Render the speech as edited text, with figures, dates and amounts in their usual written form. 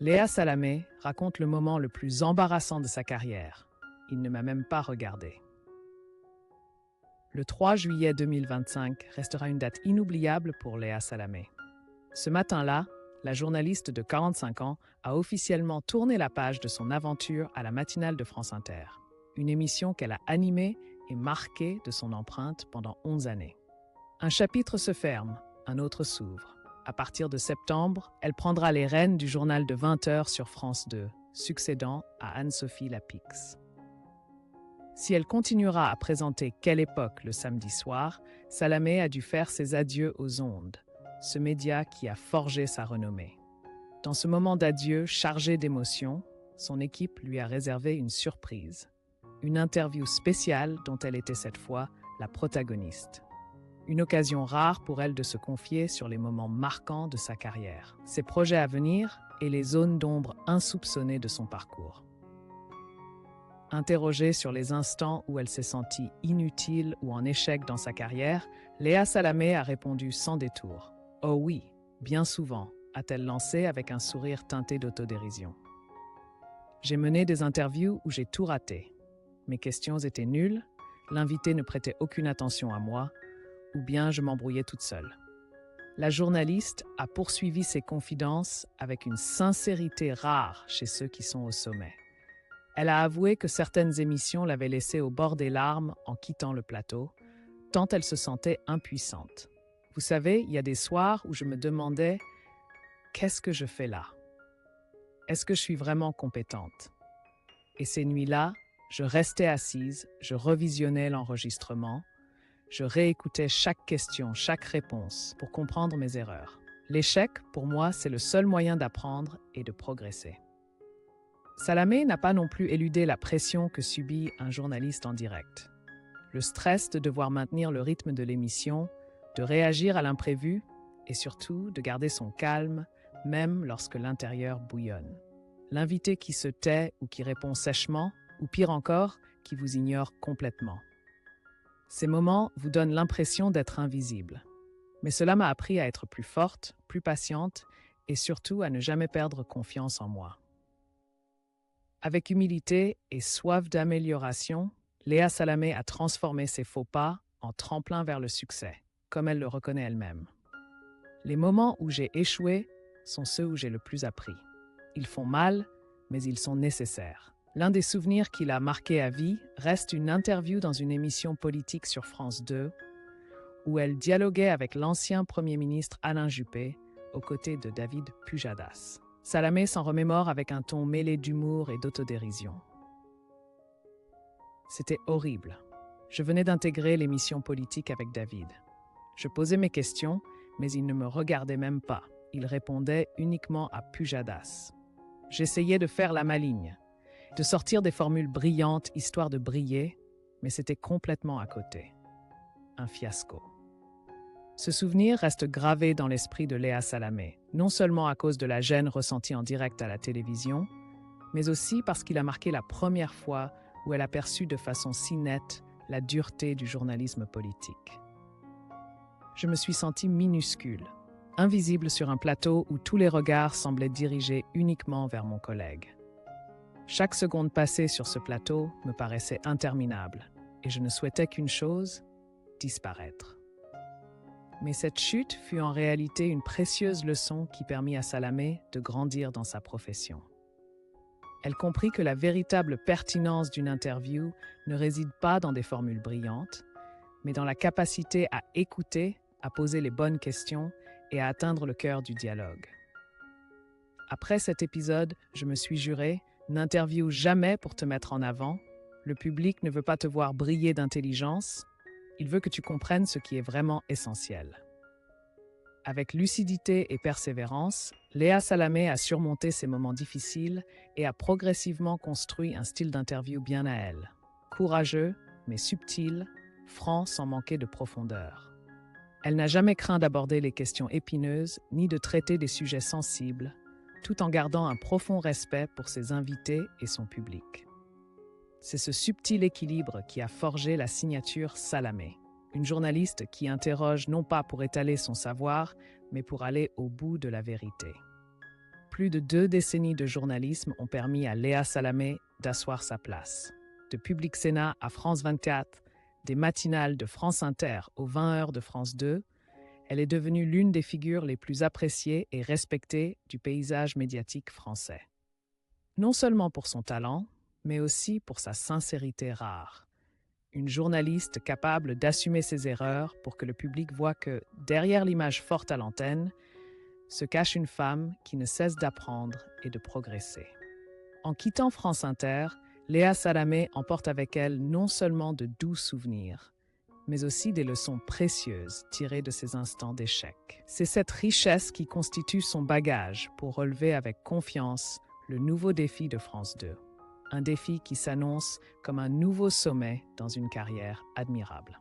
Léa Salamé raconte le moment le plus embarrassant de sa carrière. Il ne m'a même pas regardé. Le 3 juillet 2025 restera une date inoubliable pour Léa Salamé. Ce matin-là, la journaliste de 45 ans a officiellement tourné la page de son aventure à la matinale de France Inter, une émission qu'elle a animée et marquée de son empreinte pendant 11 années. Un chapitre se ferme, un autre s'ouvre. À partir de septembre, elle prendra les rênes du journal de 20 heures sur France 2, succédant à Anne-Sophie Lapix. Si elle continuera à présenter Quelle époque le samedi soir, Salamé a dû faire ses adieux aux ondes, ce média qui a forgé sa renommée. Dans ce moment d'adieu chargé d'émotions, son équipe lui a réservé une surprise, une interview spéciale dont elle était cette fois la protagoniste. Une occasion rare pour elle de se confier sur les moments marquants de sa carrière, ses projets à venir et les zones d'ombre insoupçonnées de son parcours. Interrogée sur les instants où elle s'est sentie inutile ou en échec dans sa carrière, Léa Salamé a répondu sans détour. « Oh oui, bien souvent », a-t-elle lancé avec un sourire teinté d'autodérision. « J'ai mené des interviews où j'ai tout raté. Mes questions étaient nulles, l'invité ne prêtait aucune attention à moi, ou bien je m'embrouillais toute seule. » La journaliste a poursuivi ses confidences avec une sincérité rare chez ceux qui sont au sommet. Elle a avoué que certaines émissions l'avaient laissée au bord des larmes en quittant le plateau, tant elle se sentait impuissante. Vous savez, il y a des soirs où je me demandais « Qu'est-ce que je fais là? Est-ce que je suis vraiment compétente ?» Et ces nuits-là, je restais assise, je revisionnais l'enregistrement, je réécoutais chaque question, chaque réponse pour comprendre mes erreurs. L'échec, pour moi, c'est le seul moyen d'apprendre et de progresser. Salamé n'a pas non plus éludé la pression que subit un journaliste en direct. Le stress de devoir maintenir le rythme de l'émission, de réagir à l'imprévu et surtout de garder son calme, même lorsque l'intérieur bouillonne. L'invité qui se tait ou qui répond sèchement, ou pire encore, qui vous ignore complètement. Ces moments vous donnent l'impression d'être invisible. Mais cela m'a appris à être plus forte, plus patiente et surtout à ne jamais perdre confiance en moi. Avec humilité et soif d'amélioration, Léa Salamé a transformé ses faux pas en tremplin vers le succès, comme elle le reconnaît elle-même. Les moments où j'ai échoué sont ceux où j'ai le plus appris. Ils font mal, mais ils sont nécessaires. L'un des souvenirs qui l'a marqué à vie reste une interview dans une émission politique sur France 2, où elle dialoguait avec l'ancien Premier ministre Alain Juppé, aux côtés de David Pujadas. Salamé s'en remémore avec un ton mêlé d'humour et d'autodérision. C'était horrible. Je venais d'intégrer l'émission politique avec David. Je posais mes questions, mais il ne me regardait même pas. Il répondait uniquement à Pujadas. J'essayais de faire la maligne, de sortir des formules brillantes histoire de briller, mais c'était complètement à côté. Un fiasco. Ce souvenir reste gravé dans l'esprit de Léa Salamé, non seulement à cause de la gêne ressentie en direct à la télévision, mais aussi parce qu'il a marqué la première fois où elle a perçu de façon si nette la dureté du journalisme politique. Je me suis sentie minuscule, invisible sur un plateau où tous les regards semblaient dirigés uniquement vers mon collègue. Chaque seconde passée sur ce plateau me paraissait interminable, et je ne souhaitais qu'une chose, disparaître. Mais cette chute fut en réalité une précieuse leçon qui permit à Salamé de grandir dans sa profession. Elle comprit que la véritable pertinence d'une interview ne réside pas dans des formules brillantes, mais dans la capacité à écouter, à poser les bonnes questions et à atteindre le cœur du dialogue. Après cet épisode, je me suis juré « N'interviewe jamais pour te mettre en avant. Le public ne veut pas te voir briller d'intelligence. Il veut que tu comprennes ce qui est vraiment essentiel. » Avec lucidité et persévérance, Léa Salamé a surmonté ces moments difficiles et a progressivement construit un style d'interview bien à elle. Courageux, mais subtil, franc sans manquer de profondeur. Elle n'a jamais craint d'aborder les questions épineuses ni de traiter des sujets sensibles, tout en gardant un profond respect pour ses invités et son public. C'est ce subtil équilibre qui a forgé la signature Salamé, une journaliste qui interroge non pas pour étaler son savoir, mais pour aller au bout de la vérité. Plus de 2 décennies de journalisme ont permis à Léa Salamé d'asseoir sa place. De Public Sénat à France 24, des matinales de France Inter aux 20 heures de France 2, elle est devenue l'une des figures les plus appréciées et respectées du paysage médiatique français. Non seulement pour son talent, mais aussi pour sa sincérité rare. Une journaliste capable d'assumer ses erreurs pour que le public voit que, derrière l'image forte à l'antenne, se cache une femme qui ne cesse d'apprendre et de progresser. En quittant France Inter, Léa Salamé emporte avec elle non seulement de doux souvenirs, mais aussi des leçons précieuses tirées de ses instants d'échec. C'est cette richesse qui constitue son bagage pour relever avec confiance le nouveau défi de France 2. Un défi qui s'annonce comme un nouveau sommet dans une carrière admirable.